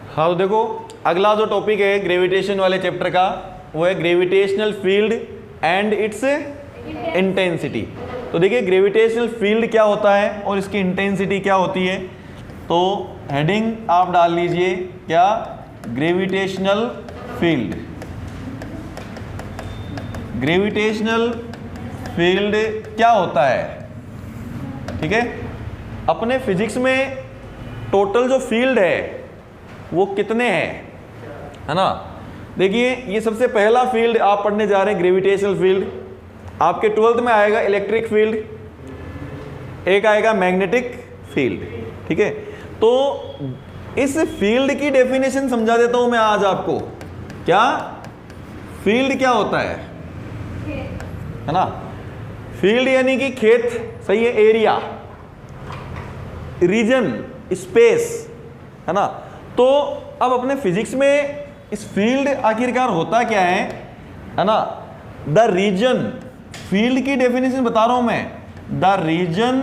हाँ तो देखो अगला जो टॉपिक है ग्रेविटेशन वाले चैप्टर का वो है gravitational field and it's intensity. तो देखिए ग्रेविटेशनल फील्ड क्या होता है और इसकी इंटेंसिटी क्या होती है। तो हेडिंग आप डाल लीजिए क्या, ग्रेविटेशनल फील्ड। ग्रेविटेशनल फील्ड क्या होता है, ठीक है। अपने फिजिक्स में टोटल जो फील्ड है वो कितने हैं, है ना। देखिए ये सबसे पहला फील्ड आप पढ़ने जा रहे हैं ग्रेविटेशनल फील्ड। आपके 12th में आएगा इलेक्ट्रिक फील्ड, एक आएगा मैग्नेटिक फील्ड, ठीक है। तो इस फील्ड की डेफिनेशन समझा देता हूं मैं आज आपको। क्या फील्ड क्या होता है ना। फील्ड यानी कि खेत, सही है, एरिया, रीजन, स्पेस, है ना। तो अब अपने फिजिक्स में इस फील्ड आखिरकार होता क्या है ना। द रीजन, फील्ड की डेफिनेशन बता रहा हूं मैं, the region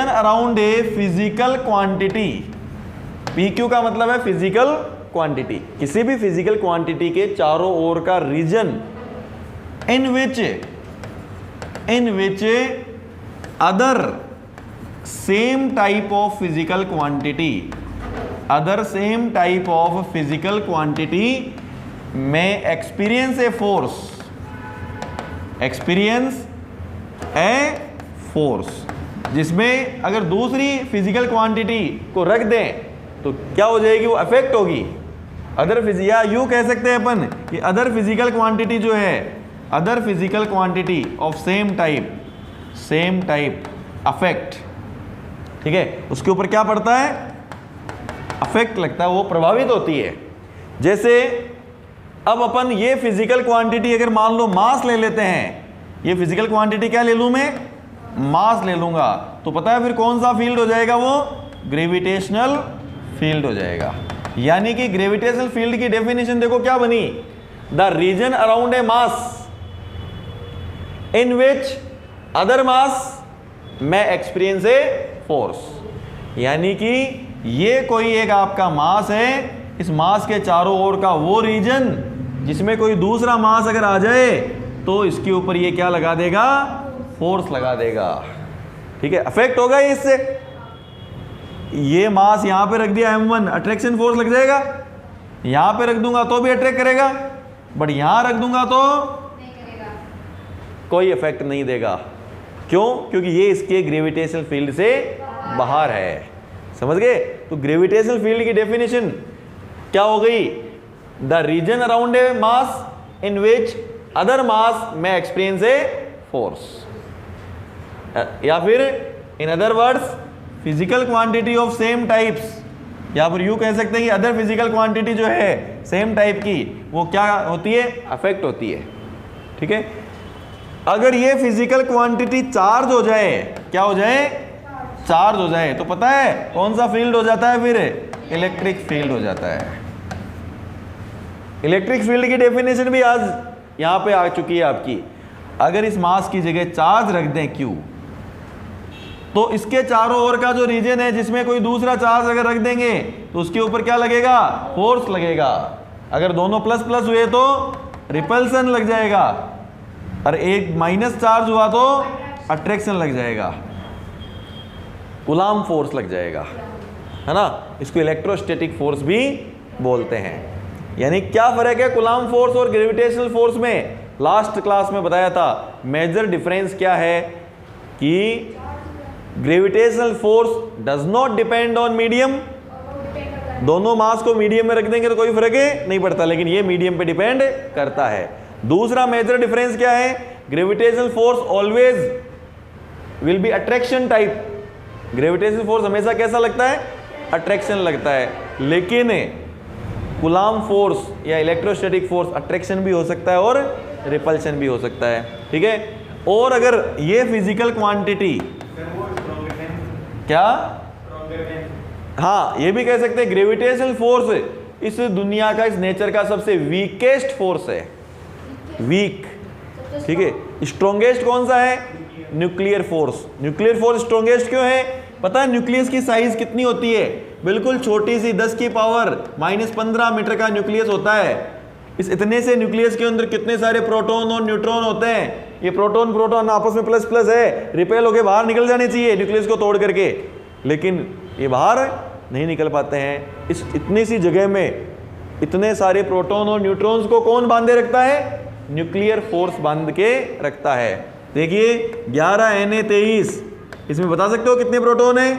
around a physical quantity. PQ का मतलब है फिजिकल क्वांटिटी, किसी भी फिजिकल क्वांटिटी के चारों ओर का region in which other same type of physical quantity में एक्सपीरियंस ए फोर्स, जिसमें अगर दूसरी फिजिकल क्वांटिटी को रख दें तो क्या हो जाएगी, वो अफेक्ट होगी। या यूं कह सकते हैं अपन कि अदर फिजिकल क्वांटिटी जो है, other physical quantity of same type affect, ठीक है, उसके ऊपर क्या पड़ता है, अफेक्ट लगता है, वो प्रभावित होती है। जैसे अब अपन ये फिजिकल क्वांटिटी अगर मान लो मास ले लेते हैं, ये फिजिकल क्वांटिटी क्या ले लूं मैं, मास ले लूंगा, तो पता है फिर कौन सा फील्ड हो जाएगा, वो ग्रेविटेशनल फील्ड हो जाएगा। यानी कि ग्रेविटेशनल फील्ड की डेफिनेशन देखो क्या बनी, the region around a mass in which other mass में एक्सपीरियंस ए फोर्स। यानी कि ये कोई एक आपका मास है, इस मास के चारों ओर का वो रीजन जिसमें कोई दूसरा मास अगर आ जाए तो इसके ऊपर ये क्या लगा देगा, फोर्स लगा देगा, ठीक है, अफेक्ट होगा इससे। ये मास यहां पे रख दिया m1, अट्रैक्शन फोर्स लग जाएगा, यहां पे रख दूंगा तो भी अट्रैक्ट करेगा, बट यहां रख दूंगा तो नहीं करेगा, कोई इफेक्ट नहीं देगा। क्यों, क्योंकि ये इसके ग्रेविटेशनल फील्ड से बाहर है, समझ गए। तो ग्रेविटेशनल फील्ड की डेफिनेशन क्या हो गई, the region around a mass in which other mass में एक्सपीरियंस ए फोर्स, या फिर in other words physical quantity of same types, या फिर यूं कह सकते हैं कि अदर फिजिकल क्वांटिटी जो है सेम टाइप की, वो क्या होती है, अफेक्ट होती है, ठीक है। अगर ये फिजिकल क्वांटिटी चार्ज हो जाए, क्या हो जाए, चार्ज हो जाए, तो पता है कौन सा फील्ड हो जाता है, फिर इलेक्ट्रिक फील्ड हो जाता है। इलेक्ट्रिक फील्ड की डेफिनेशन भी आज यहां पे आ चुकी है आपकी। अगर इस मास की जगह चार्ज रख दें Q, तो इसके चारों ओर का जो रीजन है जिसमें कोई दूसरा चार्ज अगर रख देंगे तो उसके ऊपर क्या लगेगा, फोर्स लगेगा। अगर दोनों प्लस प्लस हुए तो रिपल्सन लग जाएगा, और एक माइनस चार्ज हुआ तो अट्रैक्शन लग जाएगा, कूलाम्ब फोर्स लग जाएगा, है ना। इसको इलेक्ट्रोस्टैटिक फोर्स भी बोलते हैं। यानी क्या फर्क है कूलाम्ब फोर्स और ग्रेविटेशनल फोर्स में, लास्ट क्लास में बताया था। मेजर डिफरेंस क्या है कि gravitational force does not depend on medium, दोनों मास को मीडियम में रख देंगे तो कोई फर्क नहीं पड़ता, लेकिन ये मीडियम पे डिपेंड करता है। दूसरा मेजर डिफरेंस क्या है, gravitational force always will be attraction type. Gravitational force हमेशा कैसा लगता है, अट्रैक्शन लगता है, लेकिन कूलाम्ब फोर्स या इलेक्ट्रोस्टैटिक फोर्स अट्रैक्शन भी हो सकता है और रिपल्शन भी हो सकता है, ठीक है। और अगर ये फिजिकल क्वांटिटी क्या, हाँ ये भी कह सकते हैं ग्रेविटेशनल फोर्स इस दुनिया का, इस नेचर का सबसे वीकेस्ट फोर्स है, वीक, ठीक है। स्ट्रॉन्गेस्ट कौन सा है, nuclear force. Nuclear force strongest क्यों है, पता है न्यूक्लियस की साइज कितनी होती है? बिल्कुल छोटी सी 10 की पावर -15 मीटर का न्यूक्लियस होता है। इस इतने से न्यूक्लियस के अंदर कितने सारे प्रोटॉन और न्यूट्रॉन होते हैं? ये प्रोटॉन प्रोटॉन आपस में प्लस प्लस है, रिपेल होके बाहर निकल जाने चाहिए न्यूक्लियस को तोड़ करके, लेकिन ये बाहर नहीं निकल पाते हैं। इस इतनी सी जगह में इतने सारे प्रोटॉन और न्यूट्रॉन्स को कौन बांधे रखता है? न्यूक्लियर फोर्स बांध के रखता है। देखिए 11 Na23, इसमें बता सकते हो कितने प्रोटॉन है?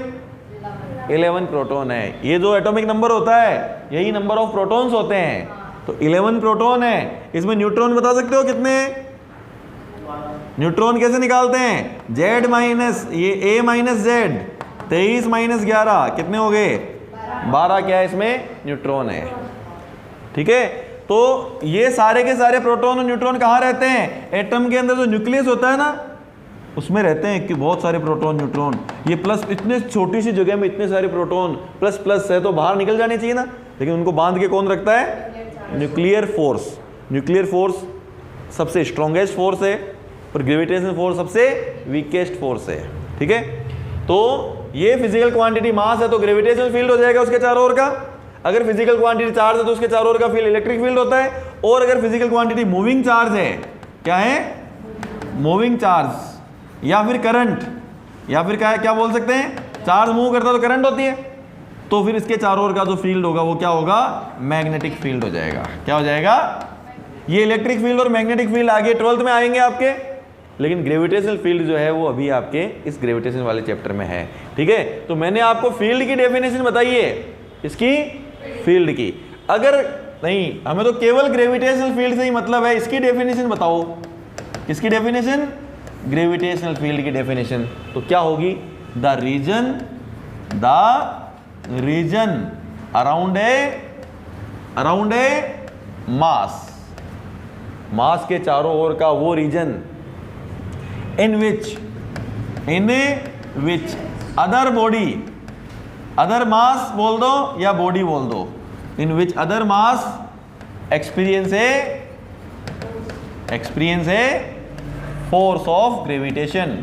11 प्रोटॉन है। ये जो एटॉमिक नंबर होता है यही नंबर ऑफ प्रोटॉन्स होते हैं, तो 11 प्रोटॉन है। इसमें न्यूट्रॉन बता सकते हो कितने? न्यूट्रॉन कैसे निकालते हैं? Z माइनस ये A माइनस Z, 23 माइनस 11 कितने हो गए? 12। क्या है इसमें? न्यूट्रॉन है। ठीक है, तो ये सारे के सारे प्रोटॉन और न्यूट्रॉन कहाँ रहते हैं? एटम के अंदर जो न्यूक्लियस होता है ना उसमें रहते हैं कि बहुत सारे प्रोटॉन न्यूट्रॉन। ये प्लस इतने छोटी सी जगह में इतने सारे प्रोटॉन प्लस प्लस है तो बाहर निकल जाने चाहिए ना, लेकिन उनको बांध के कौन रखता है? Nuclear force. न्यूक्लियर फोर्स सबसे स्ट्रॉन्गेस्ट फोर्स है और ग्रेविटेशनल फोर्स सबसे वीकेस्ट फोर्स है। ठीक है, तो ये फिजिकल क्वांटिटी मास है तो ग्रेविटेशनल फील्ड हो जाएगा उसके चारों ओर का। अगर फिजिकल क्वांटिटी चार्ज है तो उसके चारों ओर का फील्ड इलेक्ट्रिक फील्ड होता है। और अगर फिजिकल क्वांटिटी मूविंग चार्ज है, क्या है? मूविंग चार्ज या फिर करंट, या फिर क्या बोल सकते हैं? चार्ज मूव करता है तो करंट होती है, तो फिर इसके चारों ओर का जो फील्ड होगा वो क्या होगा? मैग्नेटिक फील्ड हो जाएगा। क्या हो जाएगा? ये इलेक्ट्रिक फील्ड और मैग्नेटिक फील्ड आगे 12th में आएंगे आपके, लेकिन ग्रेविटेशनल फील्ड जो है वो अभी आपके इस ग्रेविटेशन वाले चैप्टर में है। ठीक है, तो मैंने आपको फील्ड की डेफिनेशन बताई है, इसकी फील्ड की। अगर नहीं हमें तो केवल ग्रेविटेशनल फील्ड से ही मतलब है, इसकी डेफिनेशन बताओ। किसकी डेफिनेशन? ग्रेविटेशनल फील्ड की डेफिनेशन। तो क्या होगी? द रीजन अराउंड ए मास के चारों ओर का वो रीजन इन विच अदर मास बोल दो या बॉडी बोल दो, इन विच अदर मास एक्सपीरियंस है फोर्स ऑफ ग्रेविटेशन।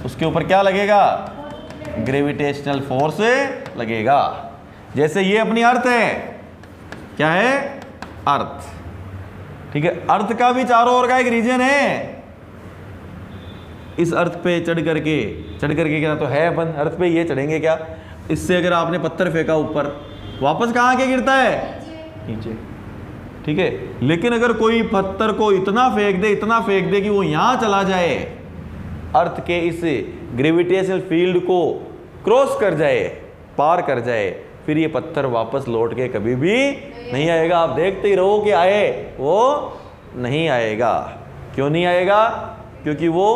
उसके ऊपर क्या लगेगा? ग्रेविटेशनल फोर्स लगेगा। जैसे ये अपनी अर्थ है, क्या है? अर्थ। ठीक है, अर्थ का भी चारों ओर का एक रीजन है। इस अर्थ पे चढ़ करके क्या तो है अपन अर्थ पे, ये चढ़ेंगे क्या? इससे अगर आपने पत्थर फेंका ऊपर, वापस कहाँ के गिरता है? नीचे। ठीक है, लेकिन अगर कोई पत्थर को इतना फेंक दे कि वो यहाँ चला जाए, अर्थ के इस ग्रेविटेशनल फील्ड को क्रॉस कर जाए, पार कर जाए, फिर ये पत्थर वापस लौट के कभी भी नहीं आएगा। आप देखते ही रहो कि आए, वो नहीं आएगा। क्यों नहीं आएगा? क्योंकि वो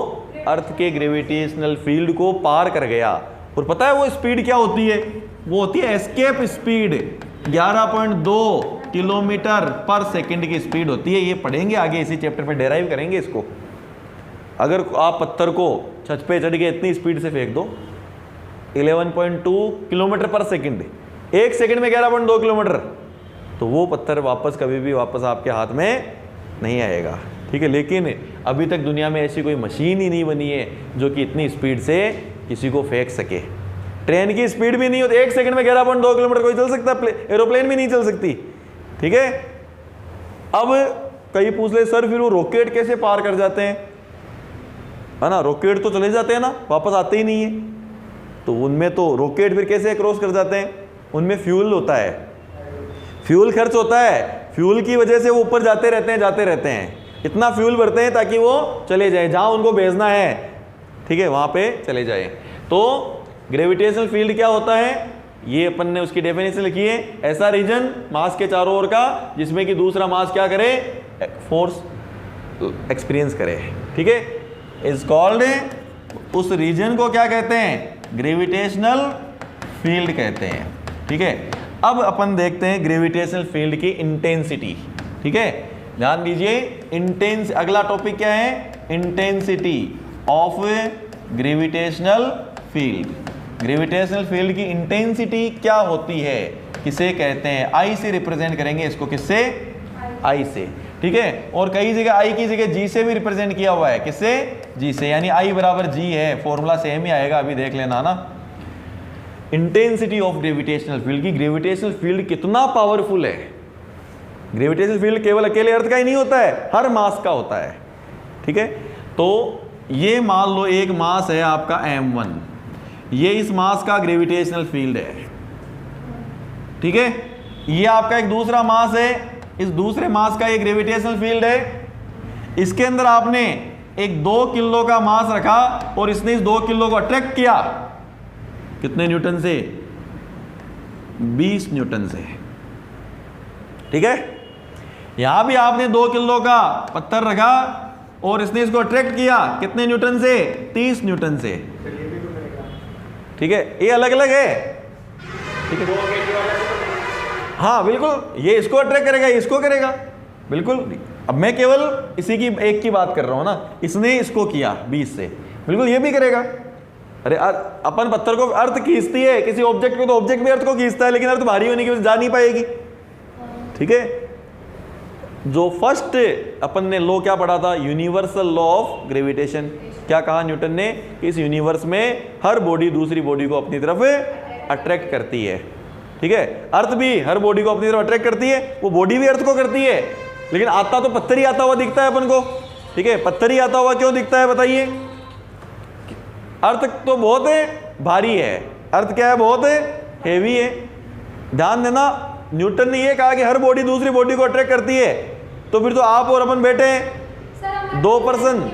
अर्थ के ग्रेविटेशनल फील्ड को पार कर गया। और पता है वो स्पीड क्या होती है? वो होती है एस्केप स्पीड। 11.2 किलोमीटर पर सेकंड की स्पीड होती है। ये पढ़ेंगे आगे इसी चैप्टर में, डेराइव करेंगे इसको। अगर आप पत्थर को छत पे चढ़ के इतनी स्पीड से फेंक दो, 11.2 किलोमीटर पर सेकंड, एक सेकंड में 11.2 किलोमीटर, तो वो पत्थर वापस कभी भी वापस आपके हाथ में नहीं आएगा। ठीक है, लेकिन अभी तक दुनिया में ऐसी कोई मशीन ही नहीं बनी है जो कि इतनी स्पीड से किसी को फेंक सके। ट्रेन की स्पीड भी नहीं होती, एक सेकंड में 11.2 किलोमीटर कोई चल सकता, एरोप्लेन भी नहीं चल सकती। ठीक है, अब कई पूछ ले सर फिर वो रॉकेट कैसे पार कर जाते हैं, है ना? रॉकेट तो चले जाते हैं ना, वापस आते ही नहीं है, तो उनमें तो रॉकेट फिर कैसे क्रॉस कर जाते हैं? उनमें फ्यूल होता है, फ्यूल खर्च होता है, फ्यूल की वजह से वो ऊपर जाते रहते हैं, इतना फ्यूल भरते हैं ताकि वो चले जाए जहां उनको भेजना है। ठीक है, वहां पे चले जाए। तो ग्रेविटेशनल फील्ड क्या होता है? ये अपन ने उसकी डेफिनेशन लिखी है, ऐसा रीजन मास के चारों ओर का जिसमें कि दूसरा मास क्या करे? फोर्स एक्सपीरियंस करे। ठीक है, इज कॉल्ड, उस रीजन को क्या कहते हैं? ग्रेविटेशनल फील्ड कहते हैं। ठीक है, अब अपन देखते हैं ग्रेविटेशनल फील्ड की इंटेंसिटी। ठीक है, ध्यान दीजिए, अगला टॉपिक क्या है? Intensity of gravitational field. Gravitational field की इंटेंसिटी क्या होती है, किसे कहते हैं? आई से रिप्रेजेंट करेंगे इसको, किससे? आई से। ठीक है, और कई जगह आई की जगह जी से भी रिप्रेजेंट किया हुआ है, किससे? जी से, यानी आई बराबर जी है, फॉर्मूला सेम ही आएगा, अभी देख लेना ना। इंटेंसिटी ऑफ ग्रेविटेशनल फील्ड की ग्रेविटेशनल फील्ड कितना पावरफुल है। ग्रेविटेशनल फील्ड केवल अकेले अर्थ का ही नहीं होता है, हर मास का होता है। ठीक है, तो ये मान लो एक मास है आपका m1, ये इस मास का ग्रेविटेशनल फील्ड है। ठीक है, ये आपका एक दूसरा मास है, इस दूसरे मास का ये ग्रेविटेशनल फील्ड है। इसके अंदर आपने एक 2 किलो का मास रखा और इसने इस 2 किलो को अट्रैक्ट किया, कितने न्यूटन से? 20 न्यूटन से। ठीक है, यहां भी आपने 2 किलो का पत्थर रखा और इसने इसको अट्रैक्ट किया, कितने न्यूटन से? 30 न्यूटन से। ठीक है, ये अलग अलग है। ठीक है, हाँ बिल्कुल, ये इसको अट्रैक्ट करेगा, ये इसको करेगा, बिल्कुल। अब मैं केवल इसी की एक की बात कर रहा हूं ना, इसने इसको किया 20 से, बिल्कुल ये भी करेगा। अरे अपन पत्थर को अर्थ खींचती है, किसी ऑब्जेक्ट को तो ऑब्जेक्ट भी अर्थ को खींचता है, लेकिन अर्थ भारी होने की वजह से जा नहीं पाएगी। ठीक है, जो फर्स्ट अपन ने लॉ क्या पढ़ा था? Universal law of gravitation. क्या कहा न्यूटन ने? कि इस यूनिवर्स में हर बॉडी दूसरी बॉडी को अपनी तरफ अट्रैक्ट करती है। ठीक है, अर्थ भी हर बॉडी को अपनी तरफ अट्रैक्ट करती है, वो बॉडी भी अर्थ को करती है, लेकिन आता तो पत्थर ही आता हुआ दिखता है अपन को। ठीक है, पत्थर ही आता हुआ क्यों दिखता है बताइए? अर्थ तो बहुत है भारी है, अर्थ क्या है? बहुत है हेवी है। ध्यान देना, न्यूटन ने ये कहा कि हर बॉडी दूसरी बॉडी को अट्रैक्ट करती है, तो फिर तो आप और अपन बैठे हैं 2 पर्सन,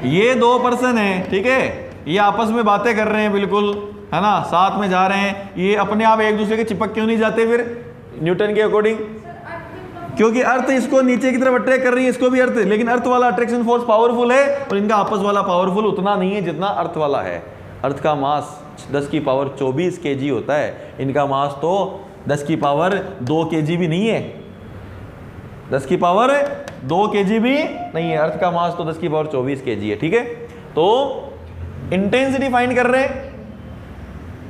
ये 2 पर्सन है। ठीक है, ये आपस में बातें कर रहे हैं, बिल्कुल है ना, साथ में जा रहे हैं, ये अपने आप एक दूसरे के चिपक क्यों नहीं जाते फिर न्यूटन के अकॉर्डिंग? क्योंकि अर्थ इसको नीचे की तरफ अट्रैक्ट कर रही है, इसको भी अर्थ, लेकिन अर्थ वाला अट्रैक्शन फोर्स पावरफुल है और इनका आपस वाला पावरफुल उतना नहीं है जितना अर्थ वाला है। अर्थ का मास 10 की पावर 24 kg होता है, इनका मास तो 10 की पावर 2 kg भी नहीं है, 10 की पावर 2 kg भी नहीं है, अर्थ का मास तो 10 की पावर 24 kg है। ठीक है, तो इंटेंसिटी फाइंड कर रहे हैं।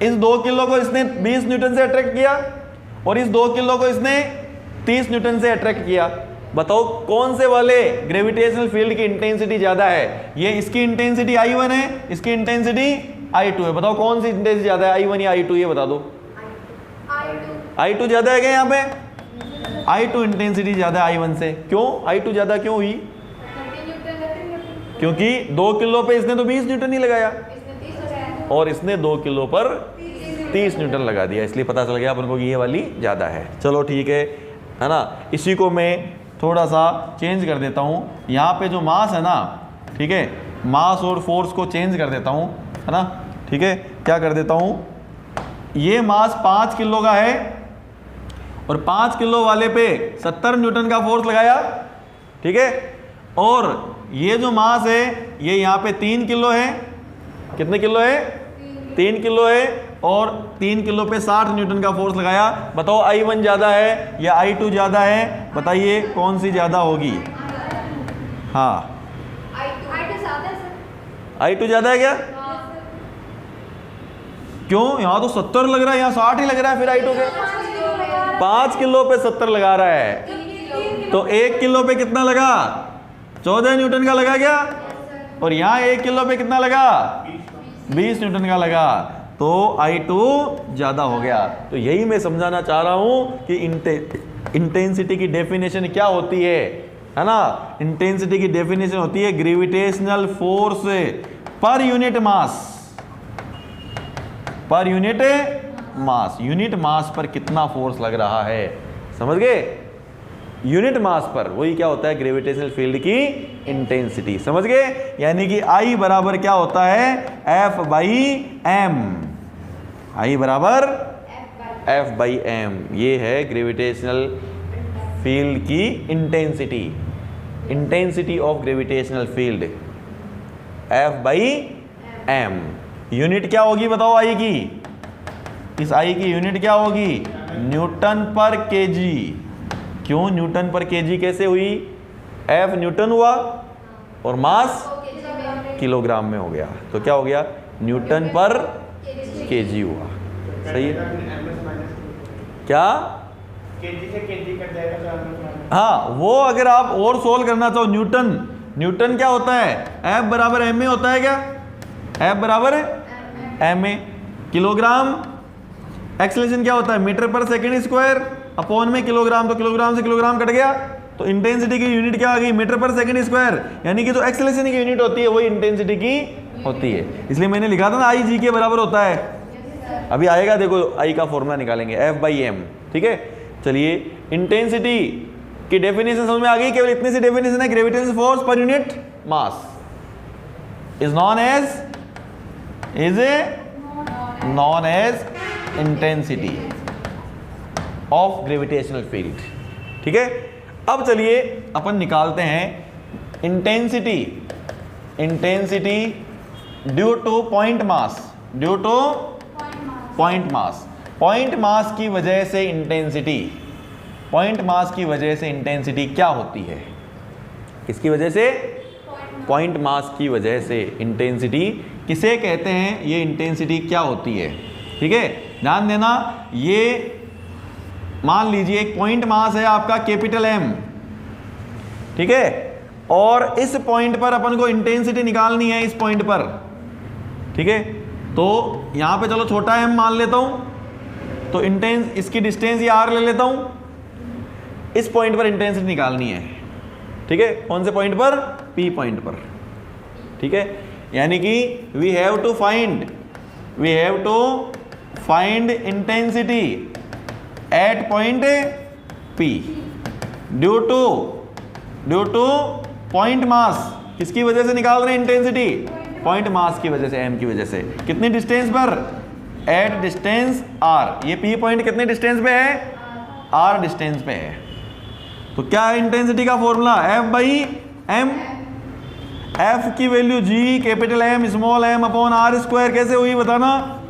इस 2 किलो को इसने 20 न्यूटन से अट्रैक्ट किया और इस 2 किलो को इसने 30 न्यूटन से अट्रैक्ट किया। बताओ कौन से वाले ग्रेविटेशनल फील्ड की इंटेंसिटी ज्यादा है? ये इसकी इंटेंसिटी I1 है, इसकी इंटेंसिटी I2 है। बताओ कौन सी इंटेंसिटी ज्यादा है, I1 या I2? ये बता दो। I2 ज्यादा है क्या यहाँ पे? I2 इंटेंसिटी ज्यादा है I1 से। क्यों I2 ज्यादा क्यों हुई? क्योंकि 2 किलो पे इसने तो 20 न्यूटन ही लगाया और इसने 2 किलो पर 30 न्यूटन लगा दिया, इसलिए पता चल गया अपन को कि ये वाली ज्यादा है। चलो ठीक है ना, इसी को मैं थोड़ा सा चेंज कर देता हूँ। यहाँ पे जो मास है ना, ठीक है, मास और फोर्स को चेंज कर देता हूँ, है ना। ठीक है, क्या कर देता हूँ, ये मास 5 किलो का है और 5 किलो वाले पे 70 न्यूटन का फोर्स लगाया। ठीक है, और ये जो मास है ये यहाँ पे 3 किलो है। कितने किलो है? 3 किलो है और 3 किलो पे 60 न्यूटन का फोर्स लगाया। बताओ I1 ज्यादा है या I2 ज्यादा है? बताइए कौन सी ज्यादा होगी? हाँ I2 ज्यादा है क्या? क्यों? यहाँ तो 70 लग रहा है, यहाँ 60 ही लग रहा है। फिर I2 के 5 किलो पे 70 लगा रहा है, तो 1 किलो पे कितना लगा? 14 न्यूटन का लगा क्या? और यहाँ 1 किलो पे कितना लगा? 20 न्यूटन का लगा, तो I2 ज्यादा हो गया। तो यही मैं समझाना चाह रहा हूं कि इंटेंसिटी की डेफिनेशन क्या होती है ना। इंटेंसिटी की डेफिनेशन होती है ग्रेविटेशनल फोर्स पर यूनिट मास, पर यूनिट मास। यूनिट मास पर कितना फोर्स लग रहा है, समझ गए? यूनिट मास पर, वही क्या होता है? ग्रेविटेशनल फील्ड की इंटेंसिटी, समझ गए? यानी कि I बराबर क्या होता है? F/m। I बराबर F/m, ये है ग्रेविटेशनल फील्ड की intensity. Intensity of gravitational field F/m। Unit क्या होगी बताओ I की? इस I की यूनिट क्या होगी? न्यूटन पर केजी। क्यों न्यूटन पर केजी कैसे हुई? F न्यूटन हुआ और मास किलोग्राम में हो गया, तो क्या हो गया? न्यूटन पर केजी हुआ। सही है क्या? केजी से केजी कट जाएगा। हाँ, वो अगर आप और सोल्व करना चाहो, न्यूटन क्या होता है? F बराबर ma होता है क्या? F बराबर ma। किलोग्राम, एक्सेलरेशन क्या होता है मीटर पर सेकेंड स्क्वायर अपॉन में किलोग्राम, तो किलोग्राम से किलोग्राम कट गया, तो इंटेंसिटी की यूनिट क्या आ गई मीटर पर सेकेंड स्क्वायर, यानी कि जो एक्सेलरेशन की यूनिट होती है वही इंटेंसिटी की होती है। इसलिए मैंने लिखा था ना आई जी के बराबर होता है। अभी आएगा देखो आई का फॉर्मूला निकालेंगे F/m, ठीक है। चलिए इंटेंसिटी की डेफिनेशन समझ में आ गई, केवल इतनी सी डेफिनेशन है, gravitational force per unit mass is known as intensity of gravitational field, ठीक है। अब चलिए अपन निकालते हैं intensity due to point mass, point mass की वजह से इंटेंसिटी, पॉइंट मास की वजह से इंटेंसिटी क्या होती है, किसकी वजह से, पॉइंट मास की वजह से इंटेंसिटी किसे कहते हैं, ये इंटेंसिटी क्या होती है, ठीक है। ध्यान देना, ये मान लीजिए एक पॉइंट मास है आपका कैपिटल M, ठीक है, और इस पॉइंट पर अपन को इंटेंसिटी निकालनी है, इस पॉइंट पर, ठीक है। तो यहां पे चलो छोटा m मान लेता हूं, तो इसकी डिस्टेंस ये r ले लेता हूं, इस पॉइंट पर इंटेंसिटी निकालनी है, ठीक है। कौन से पॉइंट पर, P पॉइंट पर, ठीक है। यानी कि we have to find intensity at point P due to point mass, किसकी वजह से निकाल रहे हैं इंटेंसिटी, पॉइंट मास की वजह से, m की वजह से, कितनी डिस्टेंस पर, एट डिस्टेंस r, ये P पॉइंट कितने डिस्टेंस पे है, r डिस्टेंस पे है। तो क्या है इंटेंसिटी का फॉर्मूला, F/m, F की value G capital M small m upon r square, कैसे हुई बताना,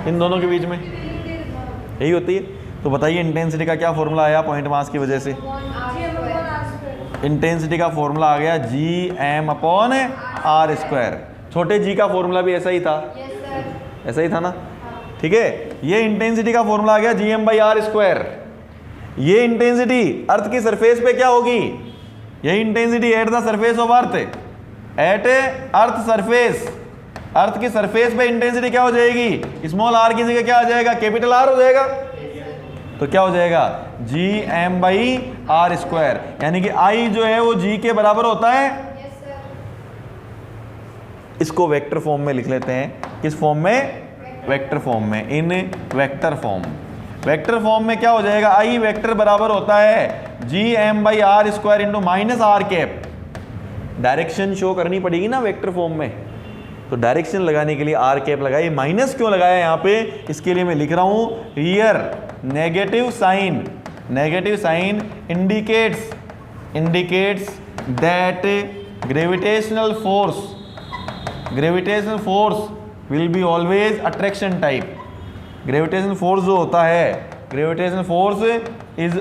इन दोनों के बीच में यही होती है। तो बताइए इंटेंसिटी का क्या फॉर्मूला आया पॉइंट मास की वजह से, इंटेंसिटी का फॉर्मूला आ गया Gm अपॉन r स्क्वायर। छोटे g का फॉर्मूला भी ऐसा ही था, ऐसा ही था ना, ठीक है। ये इंटेंसिटी का फॉर्मूला आ गया Gm/r स्क्वायर। ये इंटेंसिटी अर्थ की सरफेस पे क्या होगी, यही intensity at the surface of earth, at earth surface, earth की सरफेस पे इंटेंसिटी क्या हो जाएगी, स्मॉल r की जगह क्या आ जाएगा, कैपिटल R हो जाएगा। तो क्या हो जाएगा Gm/r स्क्वायर, यानी कि I जो है वो G के बराबर होता है। इसको वेक्टर फॉर्म में लिख लेते हैं, किस फॉर्म में, वेक्टर फॉर्म में, इन वेक्टर फॉर्म। वेक्टर फॉर्म में क्या हो जाएगा, I वेक्टर बराबर होता है Gm/r square into minus r cap. Direction show करनी पड़ेगी ना वेक्टर फॉर्म में, तो डायरेक्शन लगाने के लिए r कैप लगाई, माइनस क्यों लगाया यहाँ पे, इसके लिए मैं लिख रहा हूँ here negative sign indicates that gravitational force will be always attraction type. Gravitational force जो होता है, gravitational force is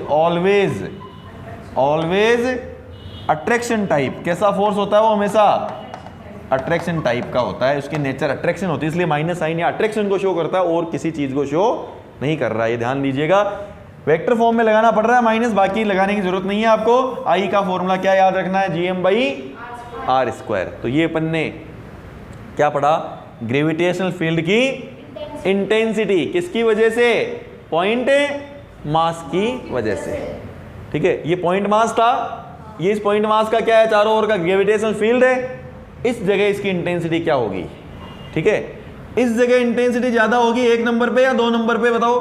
always attraction type. कैसा फोर्स होता है वो, हमेशा अट्रैक्शन टाइप का होता है, उसकी नेचर अट्रैक्शन होती है, इसलिए माइनस साइन या अट्रैक्शन को शो करता है और किसी चीज को शो नहीं कर रहा है। ये ध्यान दीजिएगा, वेक्टर फॉर्म में लगाना पड़ रहा है माइनस, बाकी लगाने की जरूरत नहीं है आपको। आई का फॉर्मूला क्या याद रखना है, Gm/r स्क्वायर। तो ये अपन ने क्या पढ़ा, ग्रेविटेशनल फील्ड की इंटेंसिटी किसकी वजह से, पॉइंट मास की वजह से, ठीक है। ये पॉइंट मास था, ये इस पॉइंट मास का क्या है, चारों ओर का ग्रेविटेशनल फील्ड है। इस जगह इसकी इंटेंसिटी क्या होगी, ठीक है। इस जगह इंटेंसिटी ज्यादा होगी 1 नंबर पे या 2 नंबर पे, बताओ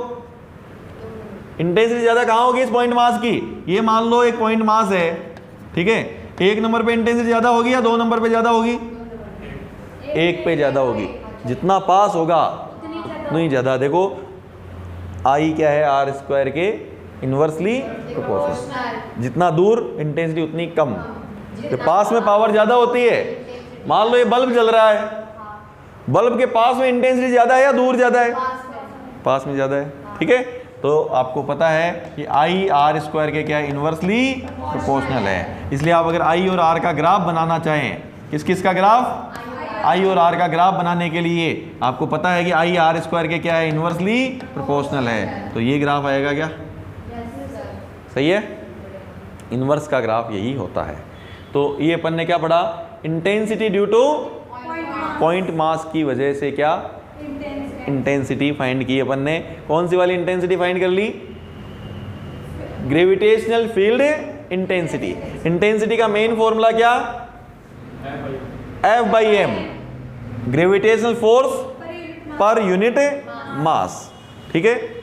इंटेंसिटी ज्यादा कहां होगी इस पॉइंट मास की। ये मान लो एक पॉइंट मास है, ठीक है, 1 नंबर पे इंटेंसिटी ज्यादा होगी या 2 नंबर पे ज्यादा होगी, 1 पे ज्यादा होगी। जितना पास होगा नहीं ज्यादा। देखो आई क्या है, r स्क्वायर के इनवर्सली प्रोपोर्शनल, जितना दूर इंटेंसिटी उतनी कम। तो पास में पावर ज्यादा होती है, मान लो ये बल्ब जल रहा है, बल्ब के पास में इंटेंसिटी ज्यादा है या दूर ज्यादा है, पास में ज्यादा है, ठीक है। तो आपको पता है कि आई r स्क्वायर के क्या है, इनवर्सली प्रोपोर्शनल है। इसलिए आप अगर आई और r का ग्राफ बनाना चाहें, किस किस का ग्राफ, आई और r का ग्राफ बनाने के लिए आपको पता है कि आई r स्क्वायर के क्या है, इनवर्सली प्रोपोर्शनल है। तो ये ग्राफ आएगा क्या, सही है, इनवर्स का ग्राफ यही होता है। तो ये अपन ने क्या पढ़ा, intensity due to point mass की वजह से क्या इंटेंसिटी फाइंड की अपन ने। कौन सी वाली इंटेंसिटी फाइंड कर ली? Gravitational field intensity. इंटेंसिटी का मेन फॉर्मूला क्या? F/m, gravitational force per unit mass. ठीक है।